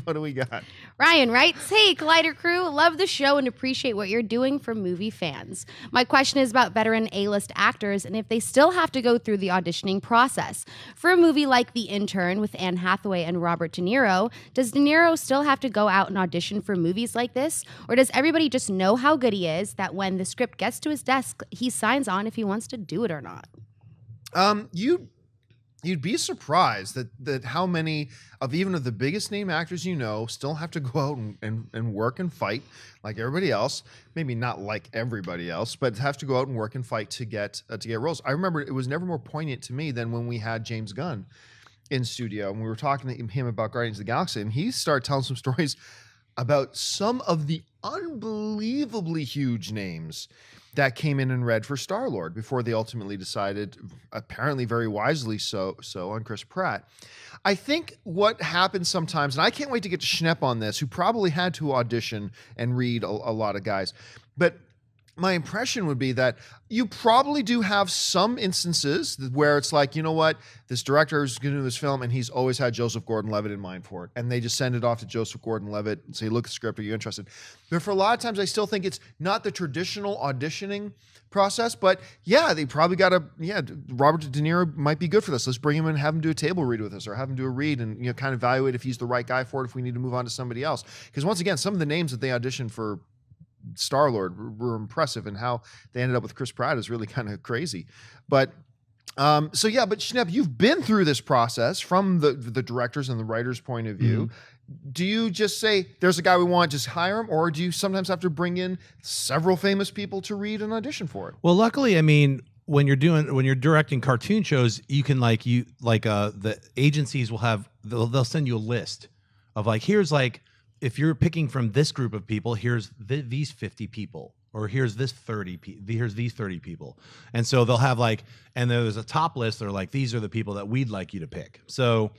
what do we got? Ryan writes, "Hey, Collider crew, love the show and appreciate what you're doing for movie fans. My question is about veteran A-list actors and if they still have to go through the auditioning process. For a movie like The Intern with Anne Hathaway and Robert De Niro, does De Niro still have to go out and audition for movies like this? Or does everybody just know how good he is that when the script gets to his desk, he signs on if he wants to do it or not?" You'd be surprised that how many of the biggest name actors still have to go out and work and fight like everybody else. Maybe not like everybody else, but have to go out and work and fight to get roles. I remember it was never more poignant to me than when we had James Gunn in studio and we were talking to him about Guardians of the Galaxy, and he started telling some stories about some of the unbelievably huge names that came in and read for Star-Lord before they ultimately decided, apparently very wisely so on Chris Pratt. I think what happens sometimes, and I can't wait to get to Schnepp on this, who probably had to audition and read a lot of guys, but my impression would be that you probably do have some instances where it's like, you know what, this director is going to do this film and he's always had Joseph Gordon-Levitt in mind for it. And they just send it off to Joseph Gordon-Levitt and say, look at the script, are you interested? But for a lot of times, I still think it's not the traditional auditioning process, but yeah, they probably got Robert De Niro might be good for this. Let's bring him in and have him do a table read with us or have him do a read and, kind of evaluate if he's the right guy for it, if we need to move on to somebody else. Because once again, some of the names that they auditioned for Star-Lord were impressive, and how they ended up with Chris Pratt is really kind of crazy. But but Schnepp, you've been through this process from the directors and the writers' point of view. Mm-hmm. Do you just say, there's a guy we want, just hire him? Or do you sometimes have to bring in several famous people to read and audition for it? Well, luckily, when you're directing cartoon shows, you can the agencies will they'll send you a list of here's if you're picking from this group of people, here's these 50 people, or here's these 30 people. And so they'll have and there's a top list. They're these are the people that we'd like you to pick. So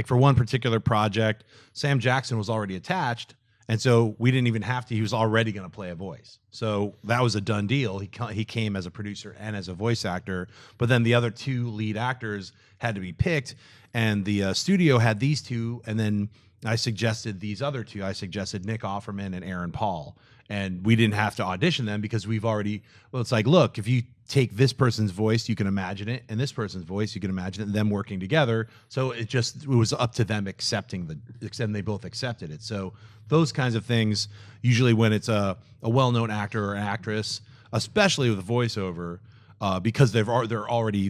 for one particular project, Sam Jackson was already attached. And so we didn't even have to, he was already going to play a voice. So that was a done deal. He came as a producer and as a voice actor, but then the other two lead actors had to be picked, and the studio had these two, and then I suggested these other two. I suggested Nick Offerman and Aaron Paul, and we didn't have to audition them because it's look, if you take this person's voice, you can imagine it, and this person's voice, you can imagine it, them working together. So it was up to them and they both accepted it. So those kinds of things, usually when it's a well-known actor or actress, especially with a voiceover, because they're already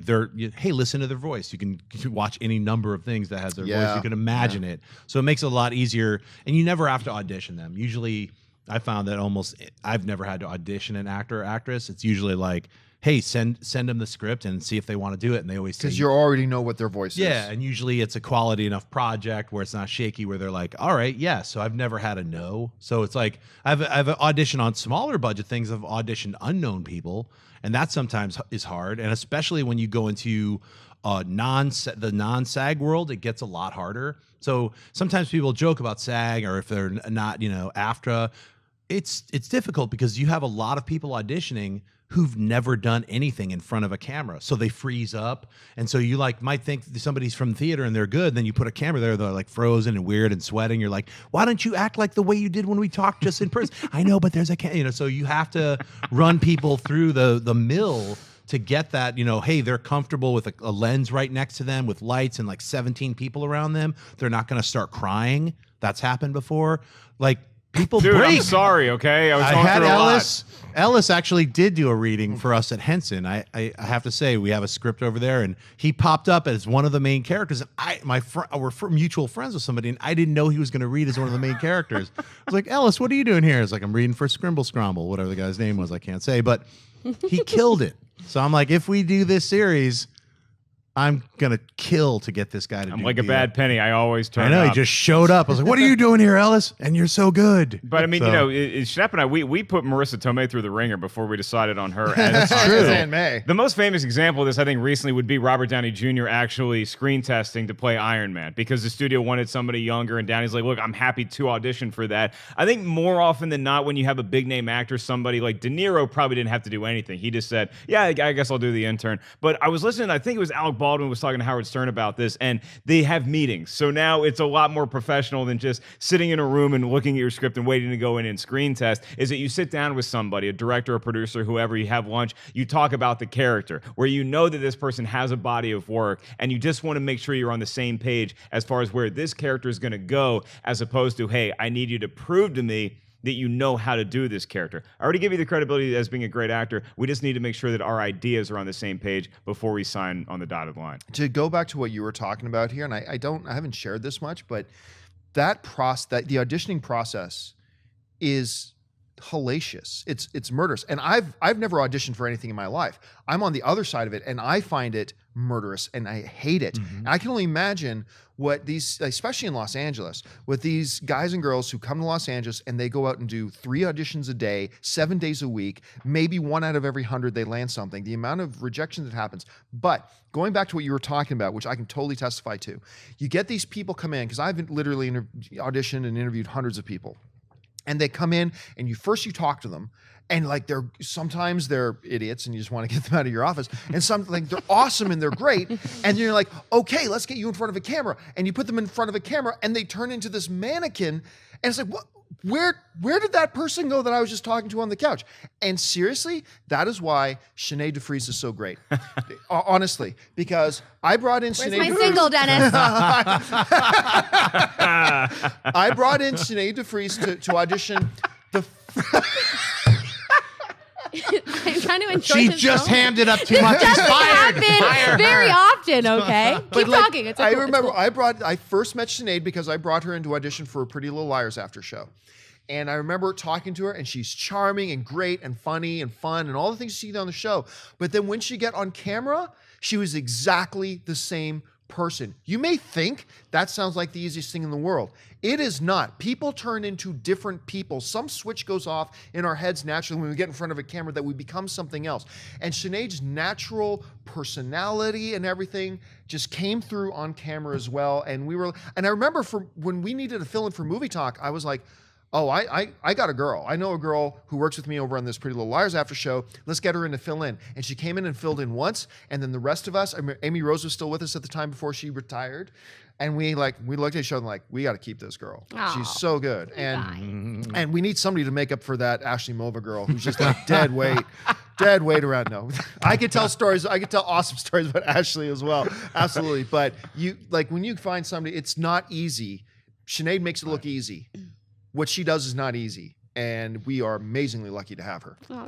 hey, listen to their voice. You can watch any number of things that has their voice. You can imagine it. So it makes it a lot easier, and you never have to audition them. Usually, I found that I've never had to audition an actor or actress. It's usually hey, send them the script and see if they want to do it, and they always say, because you already know what their voice is. Yeah, and usually it's a quality enough project where it's not shaky, where they're all right, yeah. So I've never had a no. So it's I've auditioned on smaller budget things. I've auditioned unknown people, and that sometimes is hard, and especially when you go into the non-SAG world, it gets a lot harder. So sometimes people joke about SAG, or if they're not, AFTRA, it's difficult because you have a lot of people auditioning who've never done anything in front of a camera. So they freeze up. And so you might think somebody's from theater and they're good. Then you put a camera there, they're frozen and weird and sweating. You're why don't you act like the way you did when we talked just in person? I know, but there's so you have to run people through the mill to get that, hey, they're comfortable with a lens right next to them with lights and 17 people around them. They're not going to start crying. That's happened before. People Dude, break. I'm sorry, okay? I had Ellis. Ellis actually did do a reading for us at Henson. I have to say, we have a script over there, and he popped up as one of the main characters. And we're mutual friends with somebody, and I didn't know he was going to read as one of the main characters. I was like, Ellis, what are you doing here? It's I'm reading for Scrimble Scromble, whatever the guy's name was. I can't say, but he killed it. So I'm if we do this series, I'm going to kill to get this guy to do it. I'm like a bad penny. I always turn up. I know, he just showed up. I was like, what are you doing here, Ellis? And you're so good. But I mean, Schnepp and I, we put Marissa Tomei through the ringer before we decided on her. That's true. Aunt May. The most famous example of this, I think, recently would be Robert Downey Jr. actually screen testing to play Iron Man, because the studio wanted somebody younger, and Downey's look, I'm happy to audition for that. I think more often than not, when you have a big name actor, somebody like De Niro probably didn't have to do anything. He just said, yeah, I guess I'll do The Intern. But I was listening, I think it was Alec Baldwin was talking to Howard Stern about this, and they have meetings. So now it's a lot more professional than just sitting in a room and looking at your script and waiting to go in and screen test. Is that you sit down with somebody, a director, a producer, whoever, you have lunch, you talk about the character, where you know that this person has a body of work, and you just want to make sure you're on the same page as far as where this character is going to go, as opposed to, hey, I need you to prove to me that you know how to do this character. I already give you the credibility as being a great actor. We just need to make sure that our ideas are on the same page before we sign on the dotted line. To go back to what you were talking about here, and I haven't shared this much, but the auditioning process is hellacious. It's murderous. And I've never auditioned for anything in my life. I'm on the other side of it, and I find it murderous, and I hate it. And I can only imagine what these, especially in Los Angeles, with these guys and girls who come to Los Angeles and they go out and do 3 auditions a day, 7 days a week, maybe 1 out of every 100 they land something, the amount of rejection that happens. But going back to what you were talking about, which I can totally testify to, you get these people come in, because I've literally auditioned and interviewed hundreds of people. And they come in, and you talk to them, and like sometimes they're idiots, and you just want to get them out of your office. And some like they're awesome and they're great, and you're like, okay, let's get you in front of a camera. And you put them in front of a camera, and they turn into this mannequin. And it's like, what? Where did that person go that I was just talking to on the couch? And seriously, that is why Sinead DeFries is so great. Honestly, because I brought in Where's Sinead my DeFries. single, Dennis? I brought in Sinead DeFries to audition the. I'm trying to enjoy She this just moment. hammed it up too much. She's Doesn't fired. happen Fire very her. often, okay? Keep like, talking. It's I cool. remember It's cool. I first met Sinead because I brought her into audition for a Pretty Little Liars after show. And I remember talking to her, and she's charming and great and funny and fun and all the things you see on the show. But then when she got on camera, she was exactly the same person. You may think that sounds like the easiest thing in the world. It is not. People turn into different people. Some switch goes off in our heads naturally when we get in front of a camera that we become something else. And Sinead's natural personality and everything just came through on camera as well. And I remember when we needed to fill in for Movie Talk, I was like, oh, I got a girl. I know a girl who works with me over on this Pretty Little Liars after show. Let's get her in to fill in. And she came in and filled in once. And then the rest of us, Amy Rose was still with us at the time before she retired. And we looked at each other and like, we got to keep this girl. Aw, she's so good. And we need somebody to make up for that Ashley Mova girl who's just like dead weight around. No, I could tell stories. I could tell awesome stories about Ashley as well. Absolutely. But when you find somebody, it's not easy. Sinead makes it look easy. What she does is not easy, and we are amazingly lucky to have her. Oh,